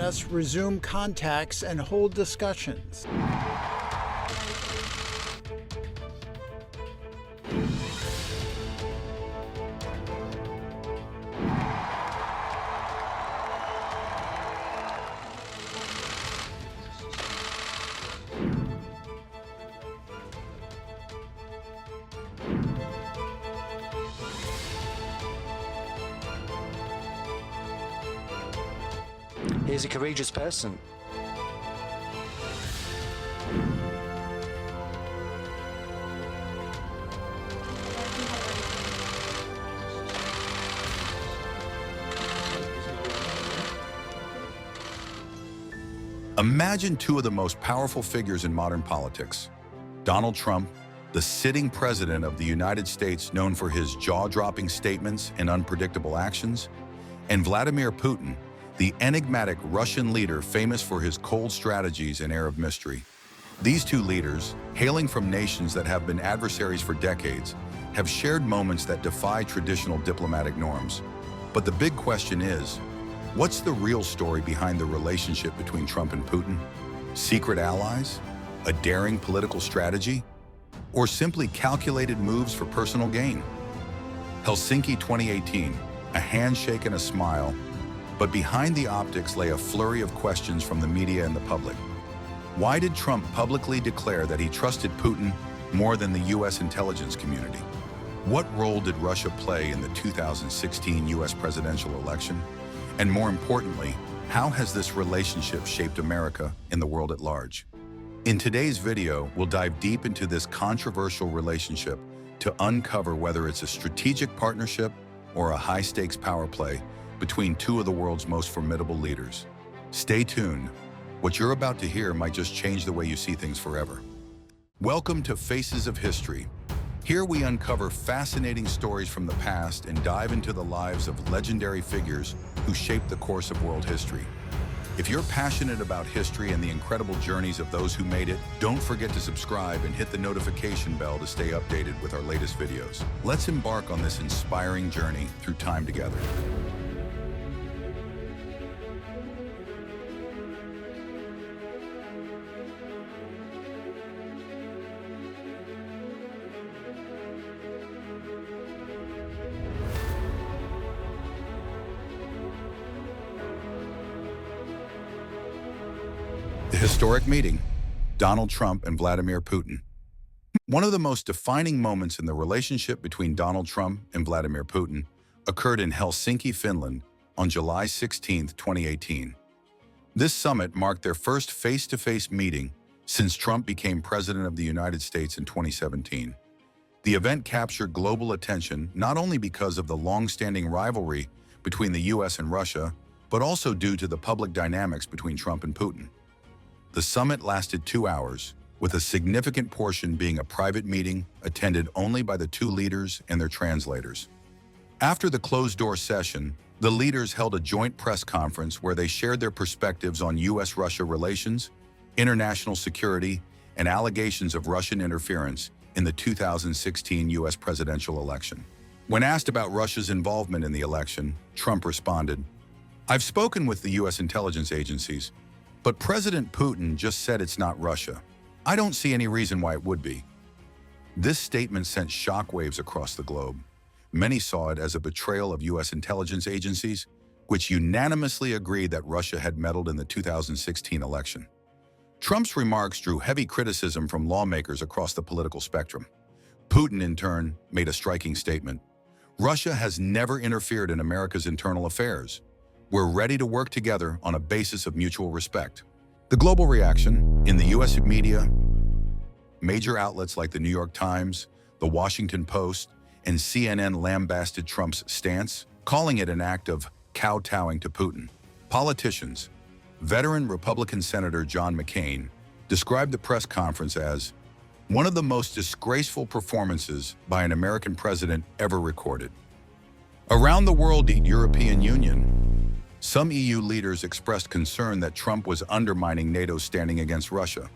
us resume contacts and hold discussions. He's a courageous person. Imagine two of the most powerful figures in modern politics. Donald Trump, the sitting president of the United States known for his jaw-dropping statements and unpredictable actions, and Vladimir Putin, the enigmatic Russian leader famous for his cold strategies and air of mystery. These two leaders, hailing from nations that have been adversaries for decades, have shared moments that defy traditional diplomatic norms. But the big question is, what's the real story behind the relationship between Trump and Putin? Secret allies? A daring political strategy? Or simply calculated moves for personal gain? Helsinki 2018, a handshake and a smile, but behind the optics lay a flurry of questions from the media and the public. Why did Trump publicly declare that he trusted Putin more than the U.S. intelligence community? What role did Russia play in the 2016 U.S. presidential election? And more importantly, how has this relationship shaped America and the world at large? In today's video, we'll dive deep into this controversial relationship to uncover whether it's a strategic partnership or a high-stakes power play between two of the world's most formidable leaders. Stay tuned. What you're about to hear might just change the way you see things forever. Welcome to Faces of History. Here we uncover fascinating stories from the past and dive into the lives of legendary figures who shaped the course of world history. If you're passionate about history and the incredible journeys of those who made it, don't forget to subscribe and hit the notification bell to stay updated with our latest videos. Let's embark on this inspiring journey through time together. The historic meeting, Donald Trump and Vladimir Putin. One of the most defining moments in the relationship between Donald Trump and Vladimir Putin occurred in Helsinki, Finland on July 16, 2018. This summit marked their first face-to-face meeting since Trump became president of the United States in 2017. The event captured global attention not only because of the long-standing rivalry between the U.S. and Russia, but also due to the public dynamics between Trump and Putin. The summit lasted 2 hours, with a significant portion being a private meeting attended only by the two leaders and their translators. After the closed-door session, the leaders held a joint press conference where they shared their perspectives on U.S. Russia relations, international security, and allegations of Russian interference in the 2016 U.S. presidential election. When asked about Russia's involvement in the election, Trump responded, "I've spoken with the U.S. intelligence agencies, but President Putin just said it's not Russia. I don't see any reason why it would be." This statement sent shockwaves across the globe. Many saw it as a betrayal of U.S. intelligence agencies, which unanimously agreed that Russia had meddled in the 2016 election. Trump's remarks drew heavy criticism from lawmakers across the political spectrum. Putin, in turn, made a striking statement. "Russia has never interfered in America's internal affairs. We're ready to work together on a basis of mutual respect." The global reaction in the U.S. media, major outlets like the New York Times, the Washington Post, and CNN lambasted Trump's stance, calling it an act of kowtowing to Putin. Politicians, veteran Republican Senator John McCain, described the press conference as one of the most disgraceful performances by an American president ever recorded. Around the world, the European Union, some EU leaders expressed concern that Trump was undermining NATO's standing against Russia.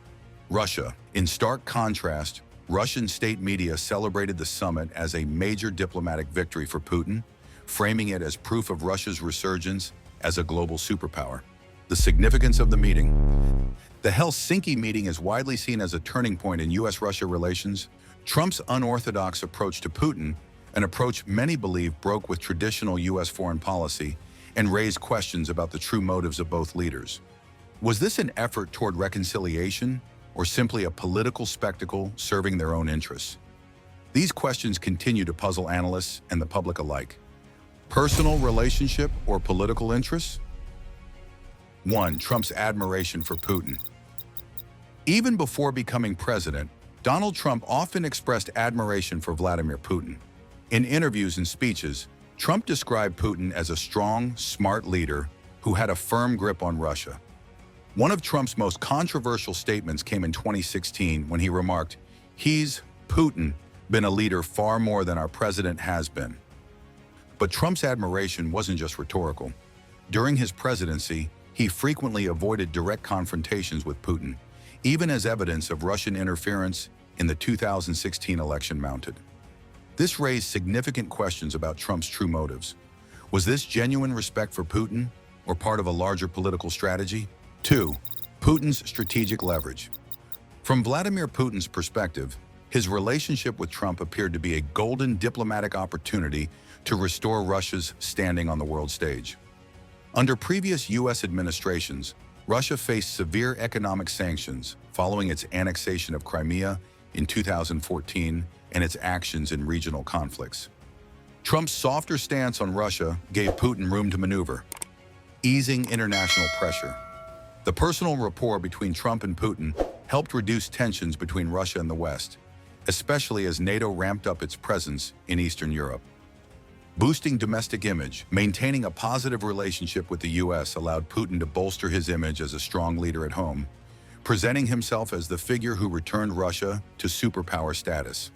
In stark contrast, Russian state media celebrated the summit as a major diplomatic victory for Putin, framing it as proof of Russia's resurgence as a global superpower. The significance of the meeting. The Helsinki meeting is widely seen as a turning point in U.S. Russia relations. Trump's unorthodox approach to Putin, an approach many believe broke with traditional U.S. foreign policy and raised questions about the true motives of both leaders. Was this an effort toward reconciliation or simply a political spectacle serving their own interests? These questions continue to puzzle analysts and the public alike. Personal relationship or political interests? 1. Trump's admiration for Putin. Even before becoming president, Donald Trump often expressed admiration for Vladimir Putin. In interviews and speeches, Trump described Putin as a strong, smart leader who had a firm grip on Russia. One of Trump's most controversial statements came in 2016 when he remarked, "He's, Putin, been a leader far more than our president has been." But Trump's admiration wasn't just rhetorical. During his presidency, he frequently avoided direct confrontations with Putin, even as evidence of Russian interference in the 2016 election mounted. This raised significant questions about Trump's true motives. Was this genuine respect for Putin or part of a larger political strategy? 2. Putin's strategic leverage. From Vladimir Putin's perspective, his relationship with Trump appeared to be a golden diplomatic opportunity to restore Russia's standing on the world stage. Under previous U.S. administrations, Russia faced severe economic sanctions following its annexation of Crimea in 2014 and its actions in regional conflicts. Trump's softer stance on Russia gave Putin room to maneuver, easing international pressure. The personal rapport between Trump and Putin helped reduce tensions between Russia and the West, especially as NATO ramped up its presence in Eastern Europe. Boosting domestic image, maintaining a positive relationship with the U.S. allowed Putin to bolster his image as a strong leader at home, presenting himself as the figure who returned Russia to superpower status.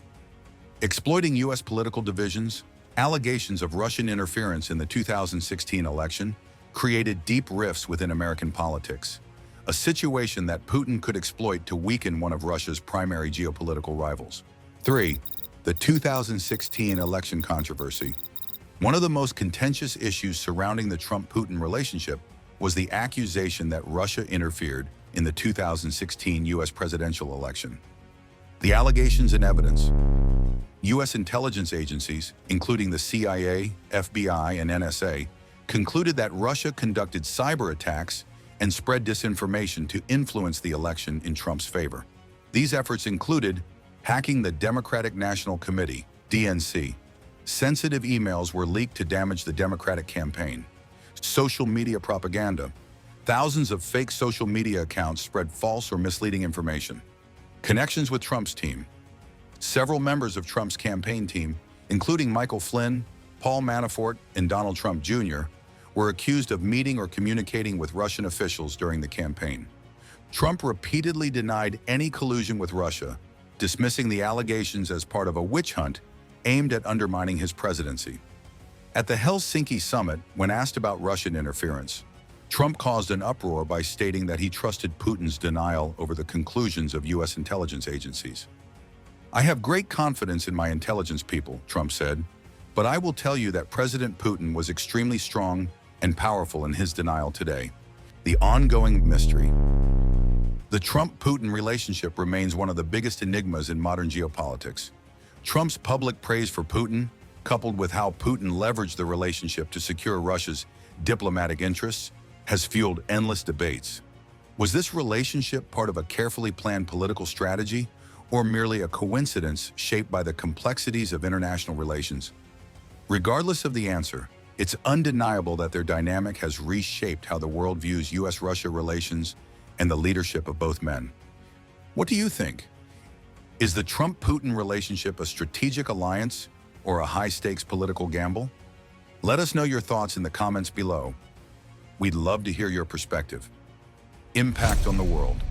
Exploiting U.S. political divisions, allegations of Russian interference in the 2016 election created deep rifts within American politics, a situation that Putin could exploit to weaken one of Russia's primary geopolitical rivals. 3. The 2016 election controversy. One of the most contentious issues surrounding the Trump-Putin relationship was the accusation that Russia interfered in the 2016 U.S. presidential election. The allegations and evidence. U.S. intelligence agencies, including the CIA, FBI, and NSA, concluded that Russia conducted cyber attacks and spread disinformation to influence the election in Trump's favor. These efforts included hacking the Democratic National Committee, DNC. Sensitive emails were leaked to damage the Democratic campaign. Social media propaganda. Thousands of fake social media accounts spread false or misleading information. Connections with Trump's team. Several members of Trump's campaign team, including Michael Flynn, Paul Manafort, and Donald Trump Jr., were accused of meeting or communicating with Russian officials during the campaign. Trump repeatedly denied any collusion with Russia, dismissing the allegations as part of a witch hunt aimed at undermining his presidency. At the Helsinki Summit, when asked about Russian interference, Trump caused an uproar by stating that he trusted Putin's denial over the conclusions of U.S. intelligence agencies. "I have great confidence in my intelligence people," Trump said, "but I will tell you that President Putin was extremely strong and powerful in his denial today." The ongoing mystery. The Trump-Putin relationship remains one of the biggest enigmas in modern geopolitics. Trump's public praise for Putin, coupled with how Putin leveraged the relationship to secure Russia's diplomatic interests, has fueled endless debates. Was this relationship part of a carefully planned political strategy, or merely a coincidence shaped by the complexities of international relations? Regardless of the answer, it's undeniable that their dynamic has reshaped how the world views U.S.-Russia relations and the leadership of both men. What do you think? Is the Trump-Putin relationship a strategic alliance or a high-stakes political gamble? Let us know your thoughts in the comments below. We'd love to hear your perspective. Impact on the world.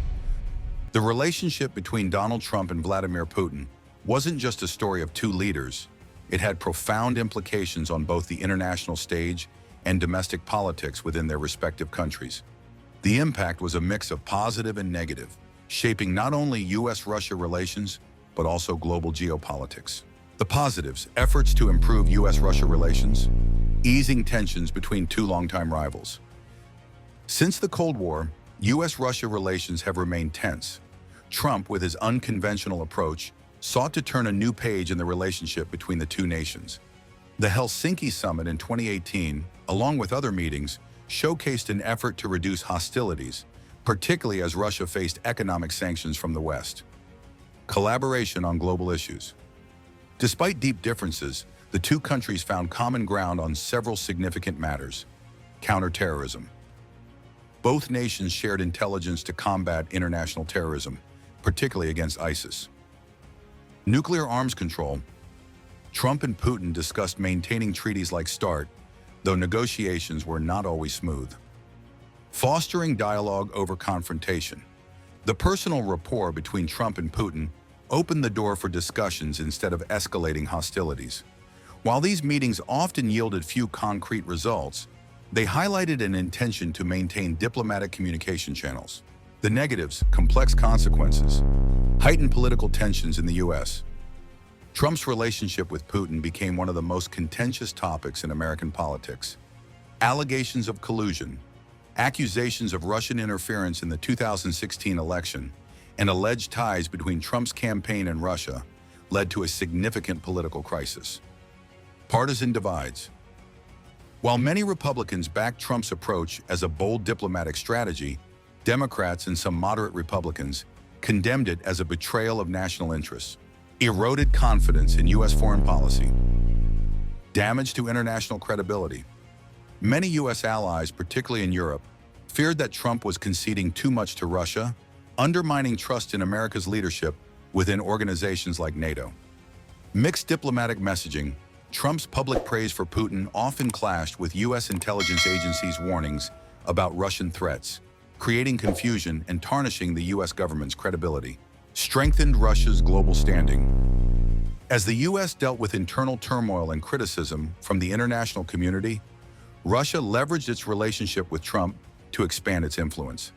The relationship between Donald Trump and Vladimir Putin wasn't just a story of two leaders. It had profound implications on both the international stage and domestic politics within their respective countries. The impact was a mix of positive and negative, shaping not only U.S.-Russia relations, but also global geopolitics. The positives: efforts to improve U.S.-Russia relations, easing tensions between two longtime rivals. Since the Cold War, U.S.-Russia relations have remained tense. Trump, with his unconventional approach, sought to turn a new page in the relationship between the two nations. The Helsinki Summit in 2018, along with other meetings, showcased an effort to reduce hostilities, particularly as Russia faced economic sanctions from the West. Collaboration on global issues. Despite deep differences, the two countries found common ground on several significant matters. Counterterrorism. Both nations shared intelligence to combat international terrorism, particularly against ISIS. Nuclear arms control. Trump and Putin discussed maintaining treaties like START, though negotiations were not always smooth. Fostering dialogue over confrontation. The personal rapport between Trump and Putin opened the door for discussions instead of escalating hostilities. While these meetings often yielded few concrete results, they highlighted an intention to maintain diplomatic communication channels. The negatives, complex consequences. Heightened political tensions in the U.S. Trump's relationship with Putin became one of the most contentious topics in American politics. Allegations of collusion, accusations of Russian interference in the 2016 election, and alleged ties between Trump's campaign and Russia led to a significant political crisis. Partisan divides. While many Republicans backed Trump's approach as a bold diplomatic strategy, Democrats and some moderate Republicans condemned it as a betrayal of national interests. Eroded confidence in U.S. foreign policy. Damage to international credibility. Many U.S. allies, particularly in Europe, feared that Trump was conceding too much to Russia, undermining trust in America's leadership within organizations like NATO. Mixed diplomatic messaging. Trump's public praise for Putin often clashed with U.S. intelligence agencies' warnings about Russian threats, creating confusion and tarnishing the U.S. government's credibility. Strengthened Russia's global standing. As the U.S. dealt with internal turmoil and criticism from the international community, Russia leveraged its relationship with Trump to expand its influence.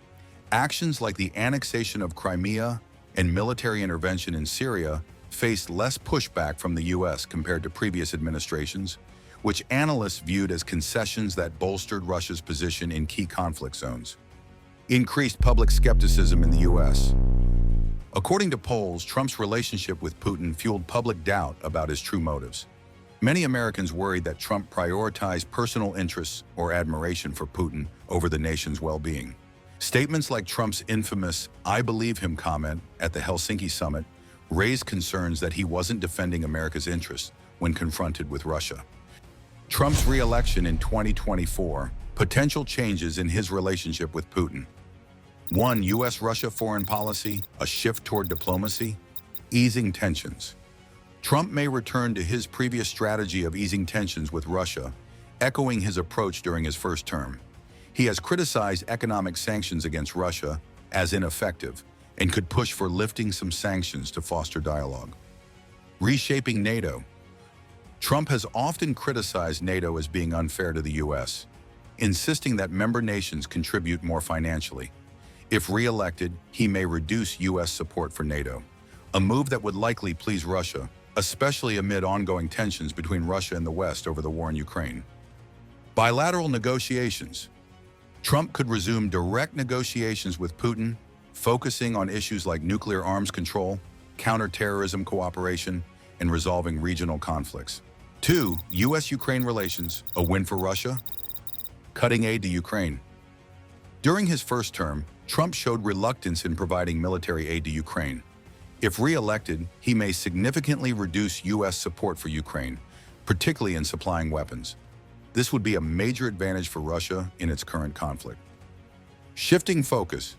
Actions like the annexation of Crimea and military intervention in Syria faced less pushback from the U.S. compared to previous administrations, which analysts viewed as concessions that bolstered Russia's position in key conflict zones. Increased public skepticism in the U.S. According to polls, Trump's relationship with Putin fueled public doubt about his true motives. Many Americans worried that Trump prioritized personal interests or admiration for Putin over the nation's well-being. Statements like Trump's infamous "I believe him" comment at the Helsinki Summit raised concerns that he wasn't defending America's interests when confronted with Russia. Trump's re-election in 2024, potential changes in his relationship with Putin. 1. U.S. Russia foreign policy, a shift toward diplomacy, easing tensions. Trump may return to his previous strategy of easing tensions with Russia, echoing his approach during his first term. He has criticized economic sanctions against Russia as ineffective and could push for lifting some sanctions to foster dialogue. Reshaping NATO. Trump has often criticized NATO as being unfair to the U.S., insisting that member nations contribute more financially. If re-elected, he may reduce U.S. support for NATO, a move that would likely please Russia, especially amid ongoing tensions between Russia and the West over the war in Ukraine. Bilateral negotiations. Trump could resume direct negotiations with Putin, focusing on issues like nuclear arms control, counterterrorism cooperation, and resolving regional conflicts. 2. U.S.-Ukraine relations, a win for Russia? Cutting aid to Ukraine. During his first term, Trump showed reluctance in providing military aid to Ukraine. If re-elected, he may significantly reduce U.S. support for Ukraine, particularly in supplying weapons. This would be a major advantage for Russia in its current conflict. Shifting focus.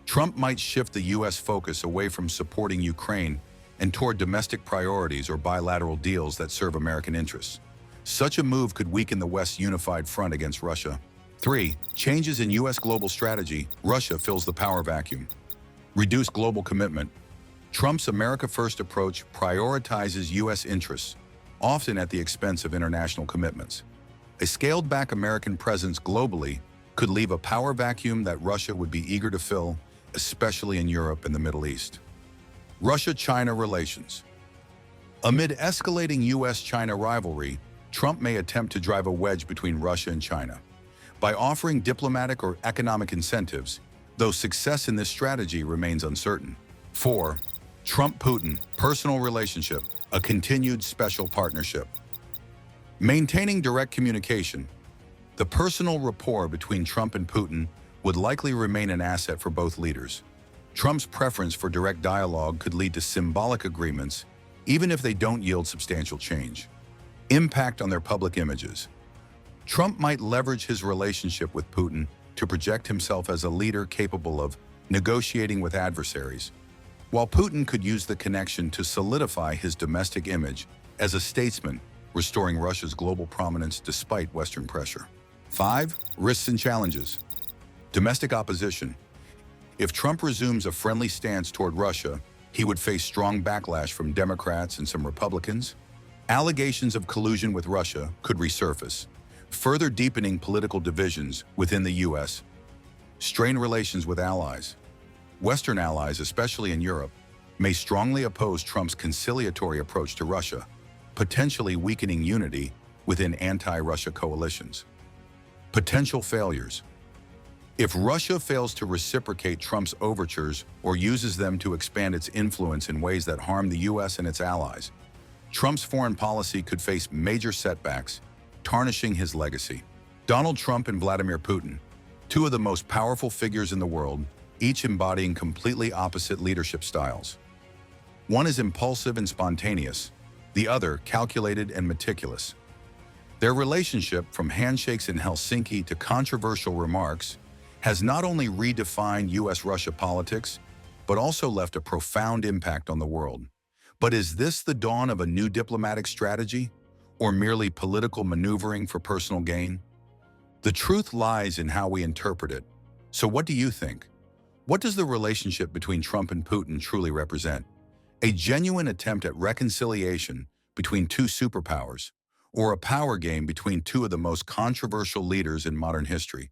Trump might shift the U.S. focus away from supporting Ukraine and toward domestic priorities or bilateral deals that serve American interests. Such a move could weaken the West's unified front against Russia. 3. Changes in U.S. global strategy. Russia fills the power vacuum. Reduce global commitment. Trump's America First approach prioritizes U.S. interests, often at the expense of international commitments. A scaled-back American presence globally could leave a power vacuum that Russia would be eager to fill, especially in Europe and the Middle East. Russia-China relations. Amid escalating U.S.-China rivalry, Trump may attempt to drive a wedge between Russia and China. by offering diplomatic or economic incentives, though success in this strategy remains uncertain. 4. Trump-Putin personal relationship, a continued special partnership. Maintaining direct communication. The personal rapport between Trump and Putin would likely remain an asset for both leaders. Trump's preference for direct dialogue could lead to symbolic agreements, even if they don't yield substantial change. Impact on their public images. Trump might leverage his relationship with Putin to project himself as a leader capable of negotiating with adversaries, while Putin could use the connection to solidify his domestic image as a statesman, restoring Russia's global prominence despite Western pressure. 5. Risks and challenges. Domestic opposition. If Trump resumes a friendly stance toward Russia, he would face strong backlash from Democrats and some Republicans. Allegations of collusion with Russia could resurface, further deepening political divisions within the U.S. Strained relations with allies. Western allies, especially in Europe, may strongly oppose Trump's conciliatory approach to Russia, potentially weakening unity within anti-Russia coalitions. Potential failures. If Russia fails to reciprocate Trump's overtures or uses them to expand its influence in ways that harm the U.S. and its allies, Trump's foreign policy could face major setbacks, tarnishing his legacy. Donald Trump and Vladimir Putin, two of the most powerful figures in the world, each embodying completely opposite leadership styles. One is impulsive and spontaneous, the other calculated and meticulous. Their relationship, from handshakes in Helsinki to controversial remarks, has not only redefined U.S. Russia politics, but also left a profound impact on the world. But is this the dawn of a new diplomatic strategy, or merely political maneuvering for personal gain? The truth lies in how we interpret it. So what do you think? What does the relationship between Trump and Putin truly represent? A genuine attempt at reconciliation between two superpowers, or a power game between two of the most controversial leaders in modern history?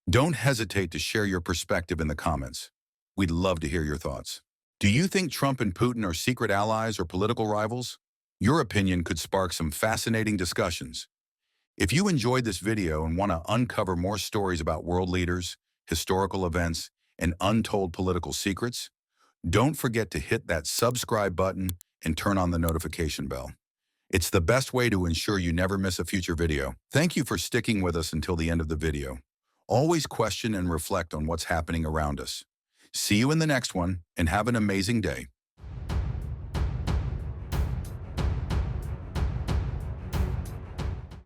Don't hesitate to share your perspective in the comments. We'd love to hear your thoughts. Do you think Trump and Putin are secret allies or political rivals? Your opinion could spark some fascinating discussions. If you enjoyed this video and want to uncover more stories about world leaders, historical events, and untold political secrets, don't forget to hit that subscribe button and turn on the notification bell. It's the best way to ensure you never miss a future video. Thank you for sticking with us until the end of the video. Always question and reflect on what's happening around us. See you in the next one, and have an amazing day.